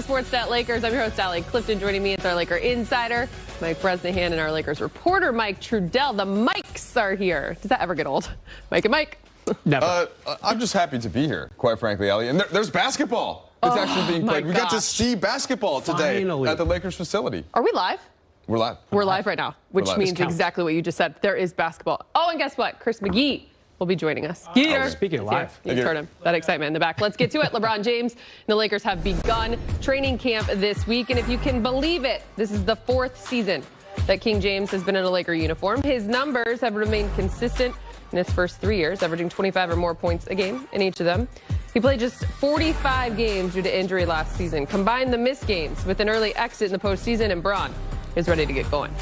to Sportsnet Lakers. I'm your host, Allie Clifton. Joining me is our Laker insider, Mike Bresnahan, and our Lakers reporter, Mike Trudell. The Mikes are here. Does that ever get old? Mike and Mike. Never. I'm just happy to be here, quite frankly, Allie. And there's basketball. It's actually being played. We got to see basketball today at the Lakers facility. Are we live? We're live. We're live right now, which means exactly what you just said. There is basketball. Oh, and guess what? Chris McGee will be joining us. Speaking of live. You heard him. That excitement in the back. Let's get to it. LeBron James and the Lakers have begun training camp this week. And if you can believe it, this is the 4th season that King James has been in a Laker uniform. His numbers have remained consistent in his first 3 years, averaging 25 or more points a game in each of them. He played just 45 games due to injury last season. Combine the missed games with an early exit in the postseason, and Bron is ready to get going.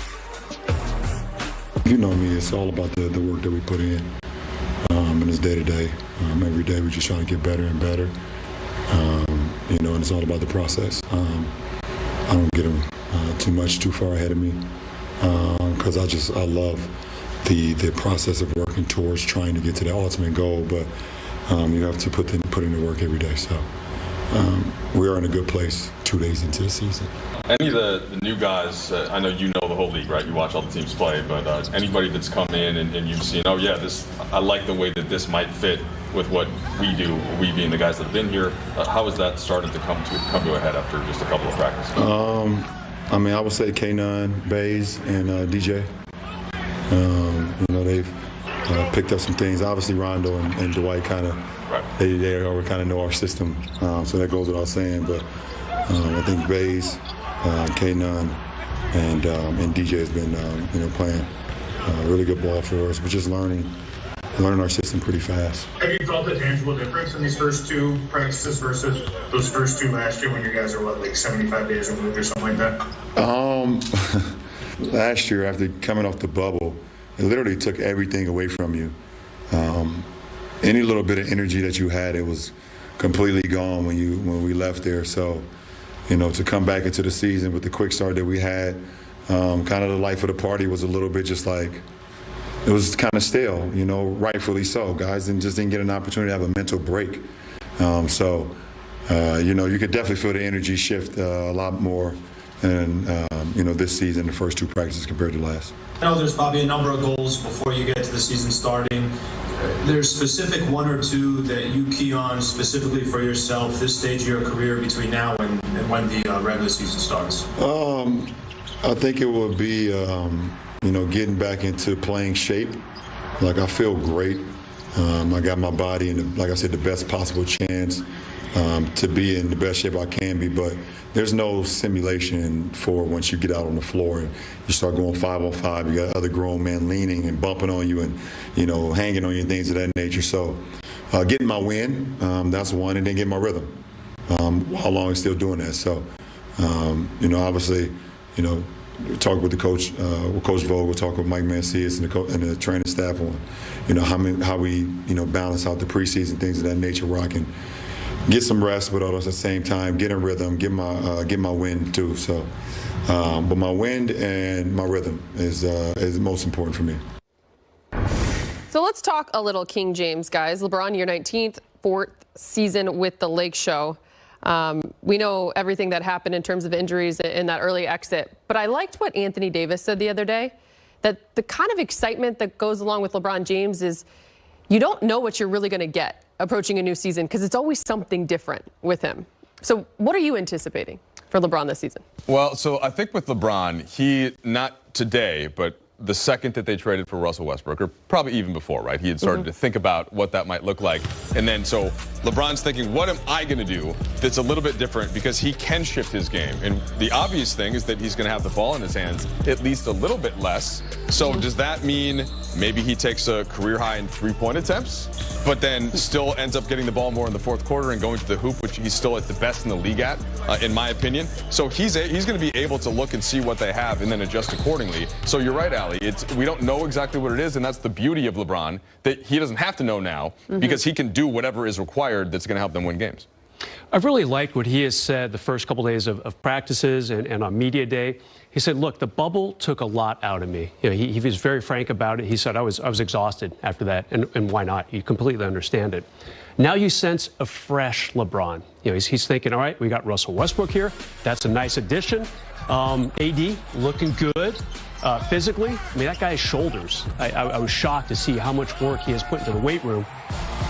You know me, it's all about the work that we put in. And it's day to day. Every day we just try to get better and better. And it's all about the process. I don't get them too far ahead of me because I love the process of working towards trying to get to the ultimate goal. But you have to put in the work every day. So we are in a good place 2 days into the season. Any of the new guys, I know you know the whole league, right? You watch all the teams play, but anybody that's come in and you've seen, oh yeah, I like the way that this might fit with what we do, we being the guys that have been here. How is that starting to come to a head after just a couple of practices? I would say K9, Bays, and DJ. They've picked up some things. Obviously, Rondo and Dwight they already kind of know our system, so that goes without saying. But I think Bays, K9, and DJ has been playing really good ball for us, but just learning our system pretty fast. Have you felt a tangible difference in these first 2 practices versus those first 2 last year when you guys are 75 days removed or something like that? Last year, after coming off the bubble, it literally took everything away from you. Any little bit of energy that you had, it was completely gone when we left there. So, to come back into the season with the quick start that we had, kind of the life of the party was a little bit just like, it was kind of stale, rightfully so. Guys just didn't get an opportunity to have a mental break. You could definitely feel the energy shift a lot more in, this season, the first 2 practices compared to last. I know there's probably a number of goals before you get to the season starting. There's specific 1 or 2 that you key on specifically for yourself this stage of your career between now and when the regular season starts? I think it will be, getting back into playing shape. I feel great. I got my body in, like I said, the best possible chance to be in the best shape I can be, but there's no simulation for once you get out on the floor and you start going 5-on-5. You got other grown men leaning and bumping on you and, hanging on you and things of that nature. So getting my win, that's one, and then getting my rhythm while long as still doing that. So, obviously, we talk with the coach, with Coach Vogel, talk with Mike Mancias and the training staff on, how we, balance out the preseason, things of that nature where I can get some rest, but at the same time get in rhythm, get my wind too. So, but my wind and my rhythm is most important for me. So let's talk a little King James, guys. LeBron, your 19th, 4th season with the Lake Show. We know everything that happened in terms of injuries in that early exit, but I liked what Anthony Davis said the other day, that the kind of excitement that goes along with LeBron James is you don't know what you're really going to get approaching a new season because it's always something different with him. So what are you anticipating for LeBron this season? Well, so I think with LeBron, he, not today, but the second that they traded for Russell Westbrook, or probably even before, right? He had started to think about what that might look like. And then so LeBron's thinking, what am I going to do that's a little bit different because he can shift his game? And the obvious thing is that he's going to have the ball in his hands at least a little bit less. So does that mean maybe he takes a career high in 3-point attempts, but then still ends up getting the ball more in the 4th quarter and going to the hoop, which he's still at the best in the league at, in my opinion. So he's going to be able to look and see what they have and then adjust accordingly. So you're right, Allie. We don't know exactly what it is, and that's the beauty of LeBron, that he doesn't have to know now because he can do whatever is required that's going to help them win games. I've really liked what he has said the first couple days of practices and on media day. He said, look, the bubble took a lot out of me. You know, he was very frank about it. He said, I was exhausted after that, and why not? You completely understand it. Now you sense a fresh LeBron. You know, he's thinking, all right, we got Russell Westbrook here. That's a nice addition. AD looking good. Physically, I mean, that guy's shoulders. I was shocked to see how much work he has put into the weight room.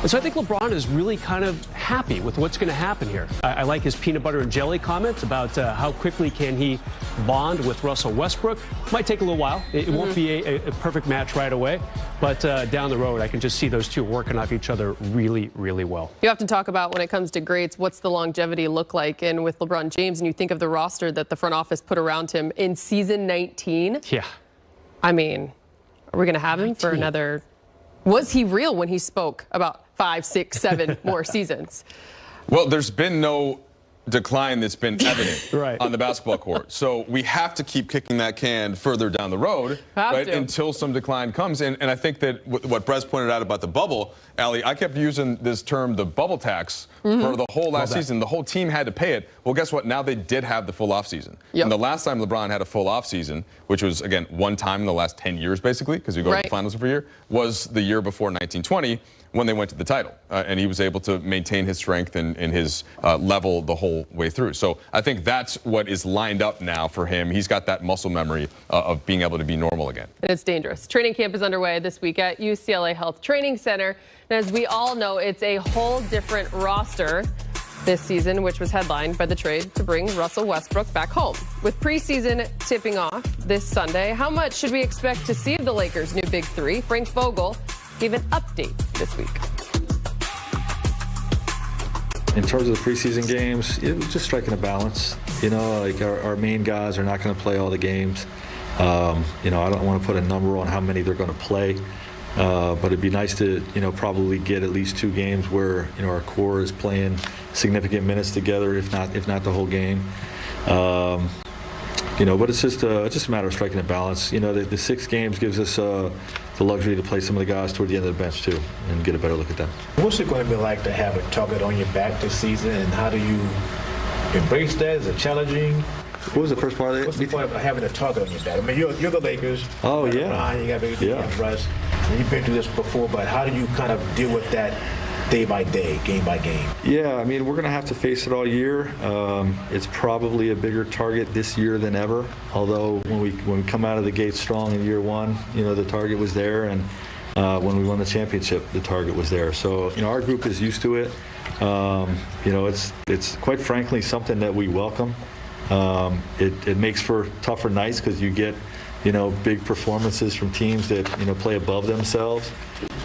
And so I think LeBron is really kind of happy with what's going to happen here. I like his peanut butter and jelly comments about how quickly can he bond with Russell Westbrook. Might take a little while. It won't be a perfect match right away. But down the road, I can just see those two working off each other really, really well. You have to talk about, when it comes to greats, what's the longevity look like? And with LeBron James, and you think of the roster that the front office put around him in season 19. Yeah. I mean, are we going to have him for another? Was he real when he spoke about 5, 6, 7 more seasons? Well, there's been no decline that's been evident right. on the basketball court. So we have to keep kicking that can further down the road, right, until some decline comes. And I think that what Brez pointed out about the bubble, Allie, I kept using this term, the bubble tax, for the whole last season. The whole team had to pay it. Well, guess what? Now they did have the full offseason. And the last time LeBron had a full offseason, which was, again, one time in the last 10 years, basically, because you go to the finals every year, was the year before 1920. When they went to the title, and he was able to maintain his strength and his level the whole way through. So I think that's what is lined up now for him. He's got that muscle memory of being able to be normal again. And it's dangerous. Training camp is underway this week at UCLA Health Training Center. And as we all know, it's a whole different roster this season, which was headlined by the trade to bring Russell Westbrook back home. With preseason tipping off this Sunday, how much should we expect to see of the Lakers' new Big Three? Frank Vogel gave an update this week. In terms of the preseason games, it was just striking a balance. You know, like our main guys are not going to play all the games. You know, I don't want to put a number on how many they're going to play, but it'd be nice to, you know, probably get at least 2 games where, you know, our core is playing significant minutes together, if not the whole game. You know, but it's just a matter of striking a balance. You know, the 6 games gives us the luxury to play some of the guys toward the end of the bench too, and get a better look at them. What's it going to be like to have a target on your back this season, and how do you embrace that? Is it challenging? What was the first part of it? What's the point of having a target on your back? I mean, you're the Lakers. Oh, you got yeah. Ryan, you got Big D, Russ. You've been through this before, but how do you kind of deal with that day by day, game by game? Yeah, I mean, we're going to have to face it all year. It's probably a bigger target this year than ever. Although when we come out of the gate strong in year 1, you know, the target was there, and when we won the championship, the target was there. So, you know, our group is used to it. You know, it's quite frankly something that we welcome. It makes for tougher nights because you get, you know, big performances from teams that, you know, play above themselves.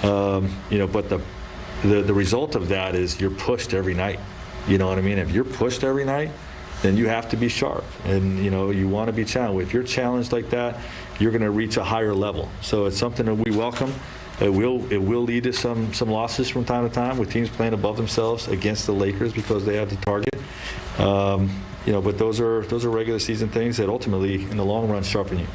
You know, but the result of that is you're pushed every night. You know what I mean? If you're pushed every night, then you have to be sharp, and you know you want to be challenged. If you're challenged like that, you're going to reach a higher level. So it's something that we welcome. It will lead to some losses from time to time with teams playing above themselves against the Lakers because they have the target. You know, but those are regular season things that ultimately, in the long run, sharpen you.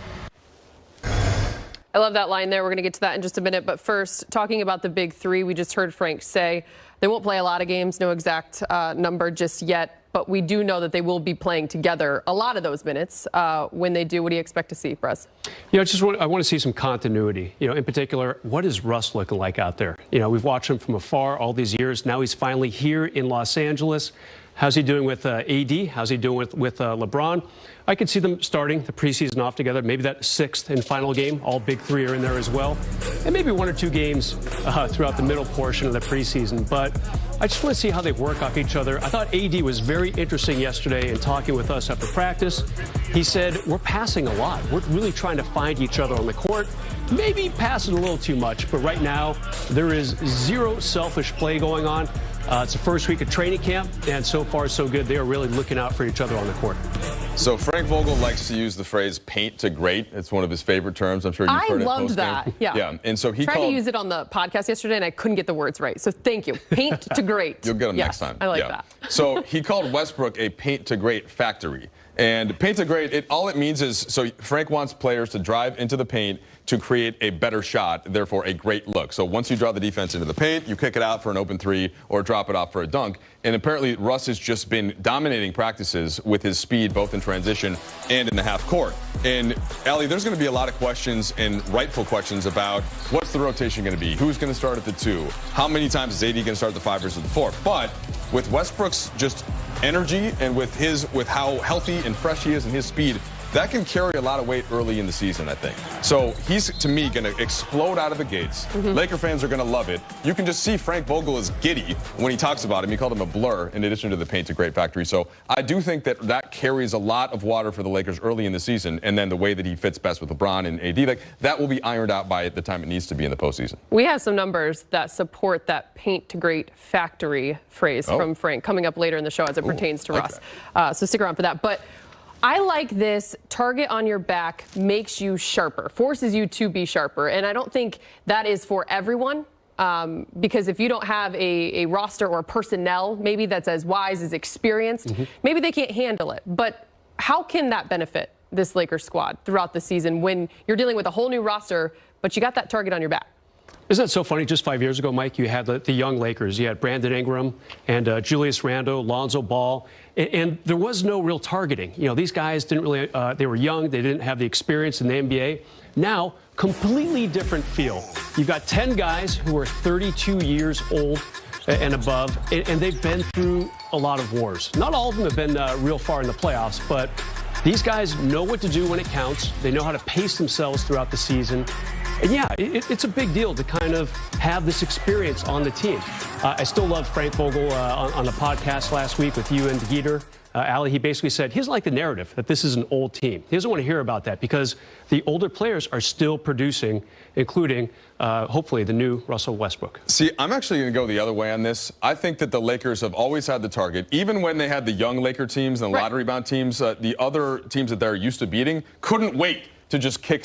I love that line there. We're going to get to that in just a minute. But first, talking about the Big Three, we just heard Frank say they won't play a lot of games, no exact number just yet. But we do know that they will be playing together a lot of those minutes. When they do, what do you expect to see, Brez? You know, I want to see some continuity. You know, in particular, what is Russ looking like out there? You know, we've watched him from afar all these years. Now he's finally here in Los Angeles. How's he doing with AD? How's he doing with LeBron? I could see them starting the preseason off together. Maybe that 6th and final game. All Big Three are in there as well. And maybe 1 or 2 games throughout the middle portion of the preseason. But I just want to see how they work off each other. I thought AD was very interesting yesterday in talking with us after practice. He said, we're passing a lot. We're really trying to find each other on the court. Maybe passing a little too much. But right now, there is zero selfish play going on. It's the first week of training camp, and so far so good. They are really looking out for each other on the court. So Frank Vogel likes to use the phrase "paint to great." It's one of his favorite terms. I'm sure you've heard it post-game. I loved that. Yeah. And so he tried to use it on the podcast yesterday, and I couldn't get the words right. So thank you. Paint to great. You'll get them next time. I like that. So he called Westbrook a paint to great factory. And paint to great, all it means is, so Frank wants players to drive into the paint to create a better shot, therefore a great look. So once you draw the defense into the paint, you kick it out for an open three or drop it off for a dunk. And apparently Russ has just been dominating practices with his speed, both in transition and in the half court. And Allie, there's going to be a lot of questions, and rightful questions, about what's the rotation going to be? Who's going to start at the 2? How many times is AD going to start at the 5 versus the 4? But with Westbrook's just energy and with how healthy and fresh he is and his speed, that can carry a lot of weight early in the season, I think. So he's, to me, going to explode out of the gates. Laker fans are going to love it. You can just see Frank Vogel is giddy when he talks about him. He called him a blur in addition to the paint to great factory. So I do think that carries a lot of water for the Lakers early in the season. And then the way that he fits best with LeBron and AD, like, that will be ironed out by the time it needs to be in the postseason. We have some numbers that support that paint to great factory phrase from Frank coming up later in the show as it pertains to Russ. So stick around for that. But I like this. Target on your back makes you sharper, forces you to be sharper. And I don't think that is for everyone, because if you don't have a roster or personnel maybe that's as wise, as experienced, maybe they can't handle it. But how can that benefit this Lakers squad throughout the season when you're dealing with a whole new roster, but you got that target on your back? Isn't that so funny? Just 5 years ago, Mike, you had the young Lakers. You had Brandon Ingram and Julius Randle, Lonzo Ball, and there was no real targeting. You know, these guys didn't really, they were young. They didn't have the experience in the NBA. Now, completely different feel. You've got 10 guys who are 32 years old and above, and they've been through a lot of wars. Not all of them have been real far in the playoffs, but these guys know what to do when it counts. They know how to pace themselves throughout the season. And yeah, it's a big deal to kind of have this experience on the team. I still love Frank Vogel on the podcast last week with you and Geeter. Allie, he basically said he doesn't like the narrative that this is an old team. He doesn't want to hear about that because the older players are still producing, including, hopefully, the new Russell Westbrook. See, I'm actually going to go the other way on this. I think that the Lakers have always had the target. Even when they had the young Laker teams and the lottery-bound teams, the other teams that they're used to beating couldn't wait to just kick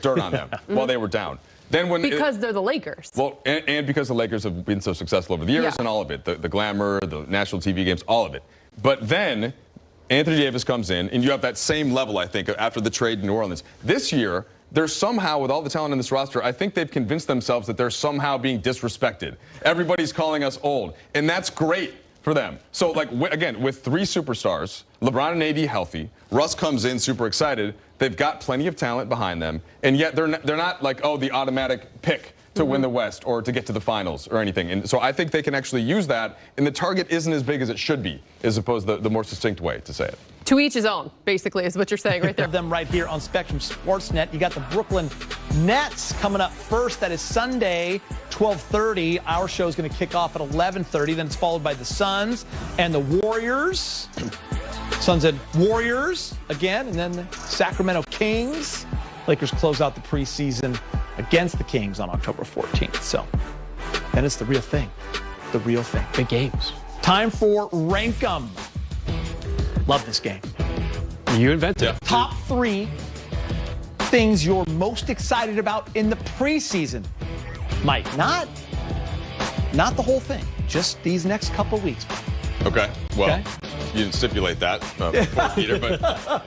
dirt on them while they were down. Then because they're the Lakers. Well, and because the Lakers have been so successful over the years and all of it, the glamour, the national TV games, all of it. But then Anthony Davis comes in, and you have that same level, I think, after the trade in New Orleans. This year, they're somehow, with all the talent in this roster, I think they've convinced themselves that they're somehow being disrespected. Everybody's calling us old, and that's great for them. So, like, again, with 3 superstars, LeBron and AD healthy, Russ comes in super excited, they've got plenty of talent behind them, and yet they're not like, oh, the automatic pick to win the West or to get to the finals or anything. And so I think they can actually use that, and the target isn't as big as it should be, as opposed to the more succinct way to say it. To each his own, basically, is what you're saying right there. Them right here on Spectrum Sportsnet. You got the Brooklyn Nets coming up first. That is Sunday, 12:30. Our show is going to kick off at 11:30. Then it's followed by the Suns and the Warriors. Suns and Warriors again, and then the Sacramento Kings. Lakers close out the preseason against the Kings on October 14th. So then it's the real thing. The real thing. Big games. Time for Rank 'em. Love this game. You invented it. Top 3 things you're most excited about in the preseason. Mike, not the whole thing. Just these next couple weeks. Okay. Well, you didn't stipulate that before, Peter, but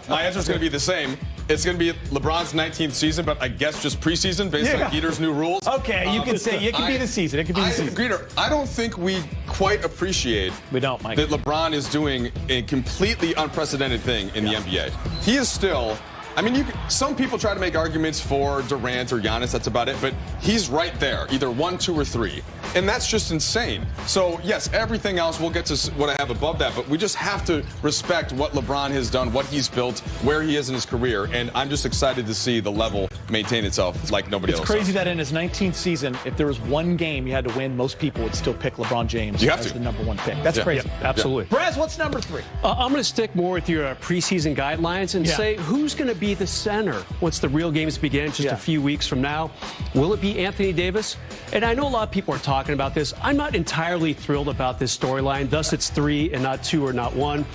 my answer is going to be the same. It's going to be LeBron's 19th season, but I guess just preseason based on Geeter's new rules. Okay, you can say it could be the season. It could be the season. Geeter, I don't think we quite appreciate Mike. that LeBron is doing a completely unprecedented thing in the NBA. He is still, I mean, some people try to make arguments for Durant or Giannis, that's about it, but he's right there, either 1, 2, or 3. And that's just insane. So, yes, everything else, we'll get to what I have above that, but we just have to respect what LeBron has done, what he's built, where he is in his career, and I'm just excited to see the level maintain itself like nobody else. It's crazy that in his 19th season, if there was one game you had to win, most people would still pick LeBron James as the #1 pick. That's crazy. Yeah, absolutely. Braz, what's number 3? I'm going to stick more with your preseason guidelines and say who's going to be the center once the real games begin just a few weeks from now. Will it be Anthony Davis? And I know a lot of people are talking about this. I'm not entirely thrilled about this storyline. Thus, it's 3 and not 2 or not 1.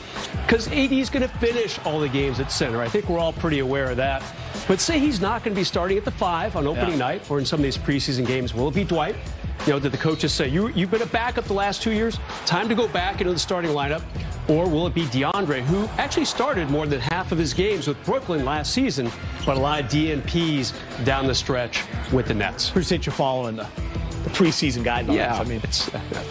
Because AD is going to finish all the games at center. I think we're all pretty aware of that. But say he's not going to be starting at the 5 on opening night or in some of these preseason games. Will it be Dwight? You know, did the coaches say, you've been a backup the last 2 years? Time to go back into the starting lineup. Or will it be DeAndre, who actually started more than half of his games with Brooklyn last season, but a lot of DNPs down the stretch with the Nets? Appreciate you following the preseason guidelines. Yeah. I mean,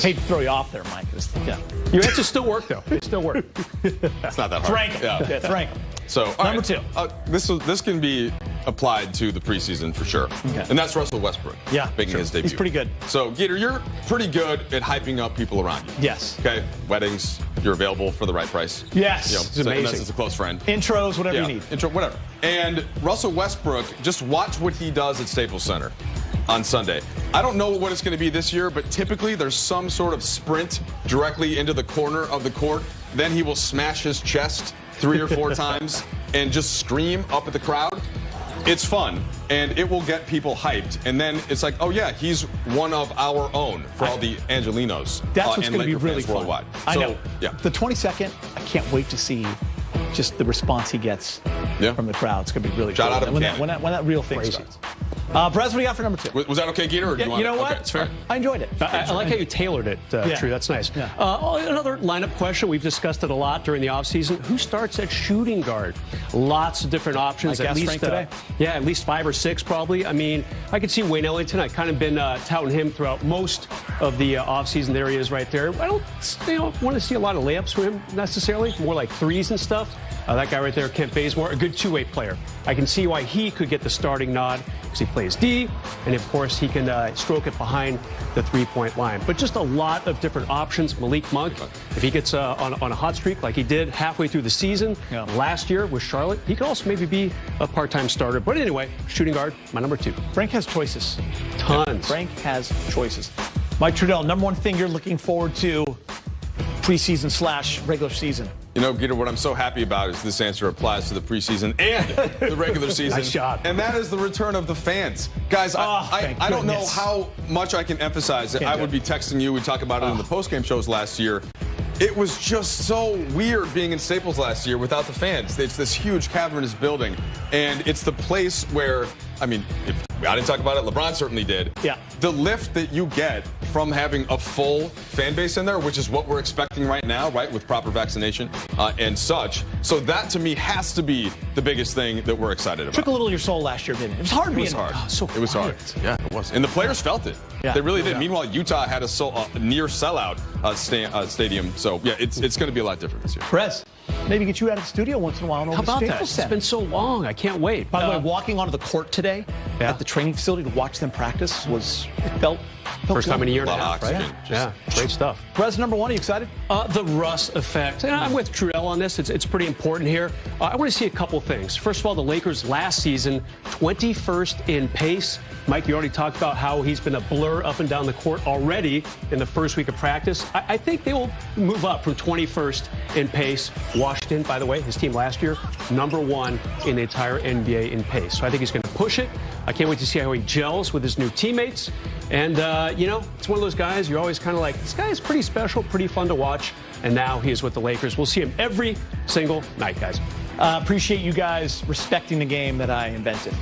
hate to throw you off there, Mike. Yeah. Your answers still work, though. They still work. It's not that hard. Frank. Yeah. Frank. So, Number two. This can be applied to the preseason for sure. Okay. And that's Russell Westbrook. Yeah, making his debut. He's pretty good. So, Gator, you're pretty good at hyping up people around you. Yes. Okay. Weddings, you're available for the right price. Yes. You know, It's amazing. Unless it's a close friend. Intros, whatever you need. Intro, whatever. And Russell Westbrook, just watch what he does at Staples Center on Sunday. I don't know what it's going to be this year, but typically there's some sort of sprint directly into the corner of the court. Then he will smash his chest 3 or 4 times and just scream up at the crowd. It's fun, and it will get people hyped. And then it's like, oh, yeah, he's one of our own for all the Angelinos. That's what's and going to be Laker really fans fun. worldwide. I So, know. Yeah. The 22nd, I can't wait to see just the response he gets from the crowd. It's going to be really Shout cool. out to when that real thing starts. Brez, what do you got for number 2? Was that okay, Gator? Or do You know what? Okay, it's fair. I enjoyed it. I like how you tailored it, True. That's nice. Yeah. Another lineup question. We've discussed it a lot during the offseason. Who starts at shooting guard? Lots of different options. Like At least today. Yeah, at least 5 or 6 probably. I mean, I could see Wayne Ellington. I've kind of been touting him throughout most of the offseason. There he is right there. I don't want to see a lot of layups from him necessarily. More like threes and stuff. That guy right there, Kent Bazemore, a good two-way player. I can see why he could get the starting nod because he plays D, and of course he can stroke it behind the three-point line. But just a lot of different options. Malik Monk, if he gets on a hot streak like he did halfway through the season last year with Charlotte, he could also maybe be a part-time starter. But anyway, shooting guard, my number 2. Frank has choices. Tons. Frank has choices. Mike Trudell, number 1 thing you're looking forward to preseason / regular season? You know, Gator, what I'm so happy about is this answer applies to the preseason and the regular season. Nice job. And that is the return of the fans. Guys, I don't know how much I can emphasize it. I would be texting you. We talked about it in the postgame shows last year. It was just so weird being in Staples last year without the fans. It's this huge cavernous building, and it's the place where, I mean, I didn't talk about it. LeBron certainly did. Yeah. The lift that you get from having a full fan base in there, which is what we're expecting right now, right, with proper vaccination and such. So that, to me, has to be the biggest thing that we're excited about. Took a little of your soul last year, didn't it? It was hard being. It was hard. So it was hard. Yeah, it was. And the players felt it. Yeah. They really did. Meanwhile, Utah had a near sellout stadium. So, yeah, it's going to be a lot different this year. Brez, maybe get you out of the studio once in a while. And How about that? It's been so long. I can't wait. By the way, walking onto the court today at the training facility to watch them practice felt First time in a year and a lot of half, right? oxygen. Yeah, great stuff. Brez, number 1, are you excited? The Russ effect. And I'm with Trudell on this. It's pretty important here. I want to see a couple things. First of all, the Lakers last season, 21st in pace. Mike, you already talked about how he's been a blur up and down the court already in the first week of practice. I think they will move up from 21st in pace. Washington, by the way, his team last year, number 1 in the entire NBA in pace. So I think he's going to push it. I can't wait to see how he gels with his new teammates. And, it's one of those guys you're always kind of like, this guy is pretty special, pretty fun to watch. And now he is with the Lakers. We'll see him every single night, guys. Appreciate you guys respecting the game that I invented.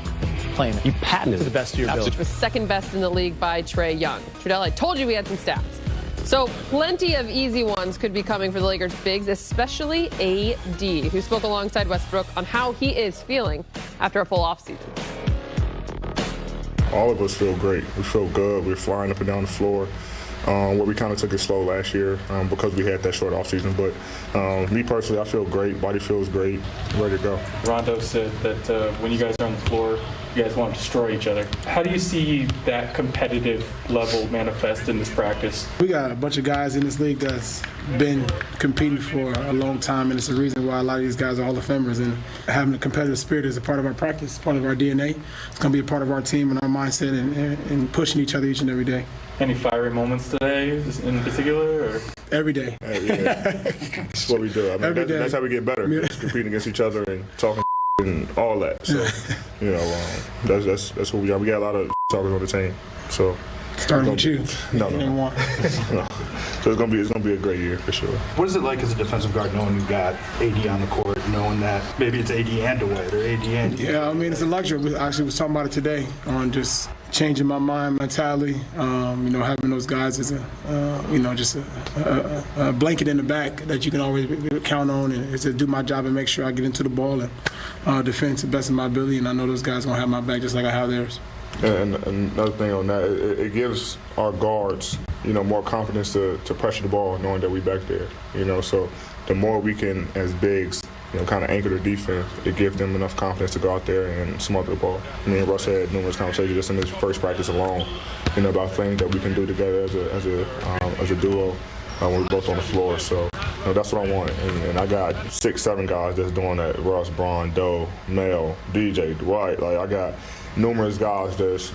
Playing it. You patented to the best of your ability. It was second best in the league by Trae Young. Trudell, I told you we had some stats. So plenty of easy ones could be coming for the Lakers bigs, especially AD, who spoke alongside Westbrook on how he is feeling after a full offseason. All of us feel great. We feel good. We're flying up and down the floor. Where we kind of took it slow last year because we had that short offseason. But me personally, I feel great. Body feels great. Ready to go. Rondo said that when you guys are on the floor, you guys want to destroy each other. How do you see that competitive level manifest in this practice? We got a bunch of guys in this league that's been competing for a long time, and it's the reason why a lot of these guys are Hall of Famers. And having a competitive spirit is a part of our practice, part of our DNA. It's going to be a part of our team and our mindset and pushing each other each and every day. Any fiery moments today in particular? Or? Every day. That's what we do. I mean, that's how we get better. Just competing against each other and talking and all that. So, that's what we are. We got a lot of talkers on the team. So starting with you. No. So it's gonna be a great year for sure. What is it like as a defensive guard knowing you got AD on the court, knowing that maybe it's AD and Dwight or AD and? Yeah, I mean it's a luxury. We actually was talking about it today on just changing my mind, mentality. Having those guys is just a blanket in the back that you can always count on, and is to do my job and make sure I get into the ball and defend to the best of my ability. And I know those guys gonna have my back just like I have theirs. And another thing on that, it gives our guards, more confidence to pressure the ball, knowing that we back there. So the more we can, as bigs, kind of anchor the defense, it gives them enough confidence to go out there and smother the ball. Me and Russ had numerous conversations just in this first practice alone, about things that we can do together as a duo when we're both on the floor. So that's what I want. And I got 6, 7 guys that's doing that: Russ, Bron, Doe, Mel, DJ, Dwight. Like, I got numerous guys that's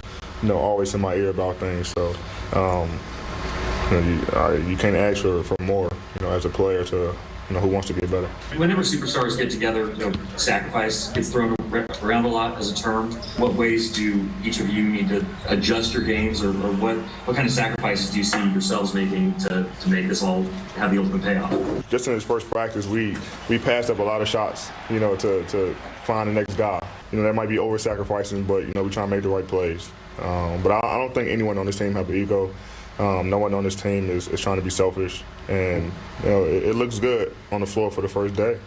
always in my ear about things. So you can't ask for more, as a player to. Who wants to get better. Whenever superstars get together, sacrifice gets thrown around a lot as a term. What ways do each of you need to adjust your games, or what kind of sacrifices do you see yourselves making to make this all have the ultimate payoff? Just in this first practice, we passed up a lot of shots, to find the next guy. That might be over-sacrificing, but, we try to make the right plays. But I don't think anyone on this team have an ego. No one on this team is trying to be selfish, and it looks good on the floor for the first day.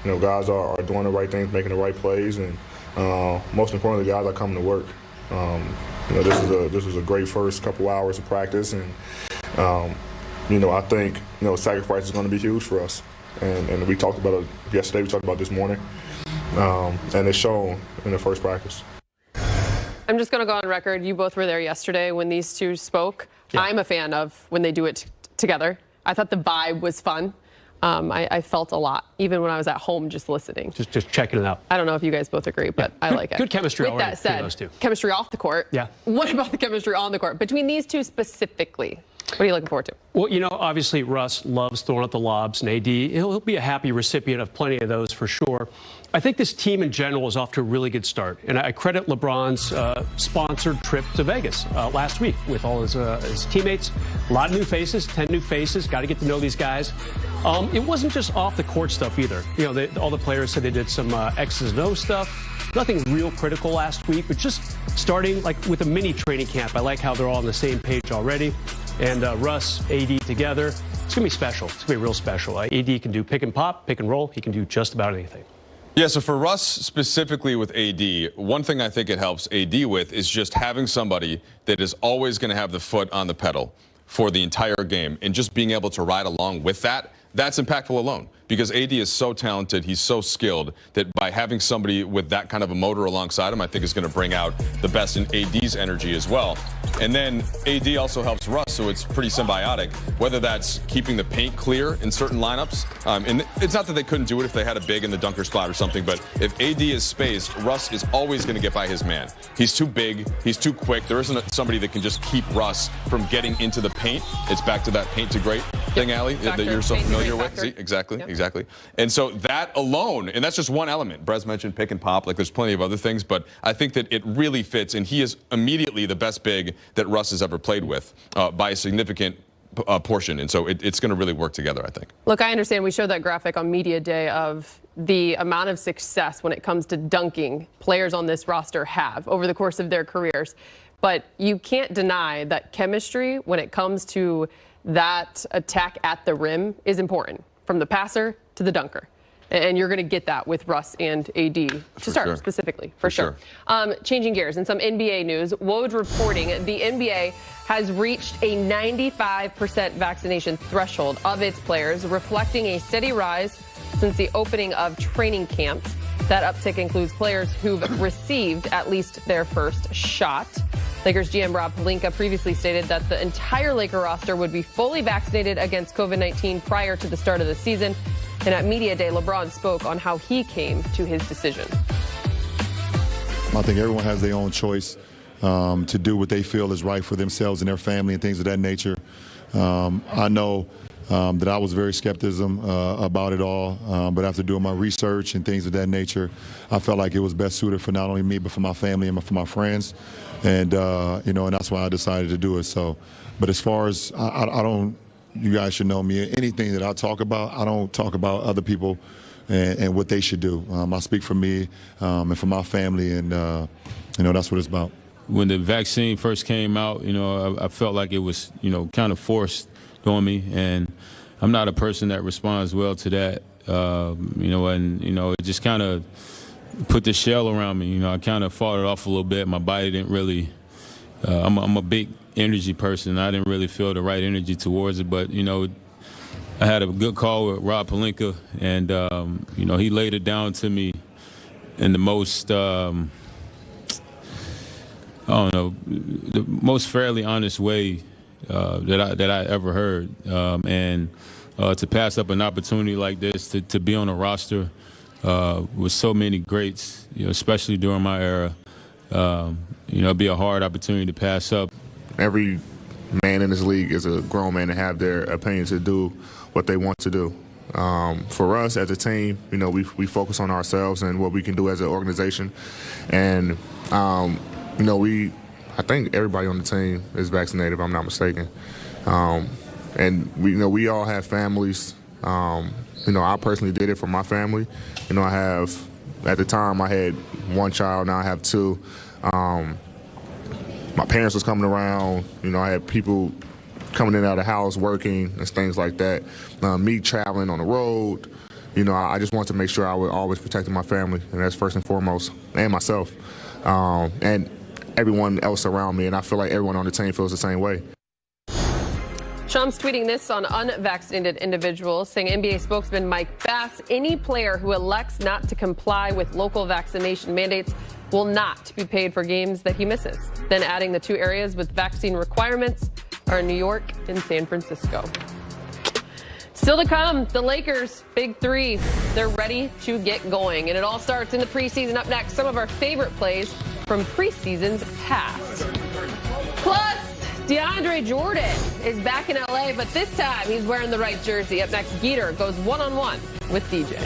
Guys are doing the right things, making the right plays, and most importantly, guys are coming to work. This was a great first couple hours of practice, and I think sacrifice is going to be huge for us. And we talked about it yesterday. We talked about it this morning, and it's shown in the first practice. I'm just going to go on record. You both were there yesterday when these two spoke. Yeah. I'm a fan of when they do it together. I thought the vibe was fun. I felt a lot, even when I was at home just listening. Just checking it out. I don't know if you guys both agree, but I like it. Good chemistry already. With that said, those two. Chemistry off the court. Yeah. What about the chemistry on the court? Between these two specifically, what are you looking forward to? Well, obviously Russ loves throwing out the lobs, and AD, he'll be a happy recipient of plenty of those for sure. I think this team in general is off to a really good start, and I credit LeBron's sponsored trip to Vegas last week with all his teammates. A lot of new faces, 10 new faces. Got to get to know these guys. It wasn't just off the court stuff either. All the players said they did some X's and O's stuff. Nothing real critical last week, but just starting like with a mini training camp. I like how they're all on the same page already. And Russ, AD together, it's going to be special. It's going to be real special. AD can do pick and pop, pick and roll. He can do just about anything. Yeah, so for Russ specifically with AD, one thing I think it helps AD with is just having somebody that is always going to have the foot on the pedal for the entire game, and just being able to ride along with that. That's impactful alone, because AD is so talented, he's so skilled, that by having somebody with that kind of a motor alongside him, I think is going to bring out the best in AD's energy as well. And then AD also helps Russ, so it's pretty symbiotic, whether that's keeping the paint clear in certain lineups. And it's not that they couldn't do it if they had a big in the dunker spot or something, but if AD is spaced, Russ is always going to get by his man. He's too big, he's too quick. There isn't somebody that can just keep Russ from getting into the paint. It's back to that paint to great thing, Allie, that you're so familiar with. See, exactly, exactly. And so that alone, and that's just one element. Brez mentioned pick and pop, like there's plenty of other things, but I think that it really fits, and he is immediately the best big that Russ has ever played with by a significant portion, and so it's going to really work together, I think. Look, I understand we showed that graphic on Media Day of the amount of success when it comes to dunking players on this roster have over the course of their careers, but you can't deny that chemistry when it comes to that attack at the rim is important, from the passer to the dunker. And you're going to get that with Russ and AD to start specifically, for sure. Changing gears, in some NBA news, Woj reporting the NBA has reached a 95% vaccination threshold of its players, reflecting a steady rise since the opening of training camps. That uptick includes players who've received at least their first shot. Lakers GM Rob Pelinka previously stated that the entire Laker roster would be fully vaccinated against COVID-19 prior to the start of the season. And at Media Day, LeBron spoke on how he came to his decision. I think everyone has their own choice to do what they feel is right for themselves and their family and things of that nature. I know that I was very skeptical about it all, but after doing my research and things of that nature, I felt like it was best suited for not only me but for my family and for my friends, and and that's why I decided to do it. So, but as far as I don't. You guys should know me. Anything that I talk about, I don't talk about other people and what they should do. I speak for me and for my family, and that's what it's about. when the vaccine first came out, I felt like it was, kind of forced on me, and I'm not a person that responds well to that, it just kind of put the shell around me. I kind of fought it off a little bit. My body didn't really, I'm a big energy person. I didn't really feel the right energy towards it, but, I had a good call with Rob Pelinka, and, he laid it down to me in the most, the most fairly honest way that I ever heard. And to pass up an opportunity like this, to be on a roster with so many greats, especially during my era, it'd be a hard opportunity to pass up. Every man in this league is a grown man to have their opinion to do what they want to do. For us as a team, we focus on ourselves and what we can do as an organization. And, I think everybody on the team is vaccinated, if I'm not mistaken. And we all have families. I personally did it for my family. I have, at the time, I had one child, now I have two. My parents was coming around. I had people coming in and out of the house, working, and things like that. Me traveling on the road. I just wanted to make sure I was always protecting my family, and that's first and foremost, and myself, and everyone else around me. And I feel like everyone on the team feels the same way. Shams tweeting this on unvaccinated individuals, saying NBA spokesman Mike Bass, any player who elects not to comply with local vaccination mandates will not be paid for games that he misses. Then adding the two areas with vaccine requirements are New York and San Francisco. Still to come, the Lakers, big three. They're ready to get going. And it all starts in the preseason. Up next, some of our favorite plays from preseason's past. Plus, DeAndre Jordan is back in LA, but this time he's wearing the right jersey. Up next, Geeter goes one-on-one with DJ.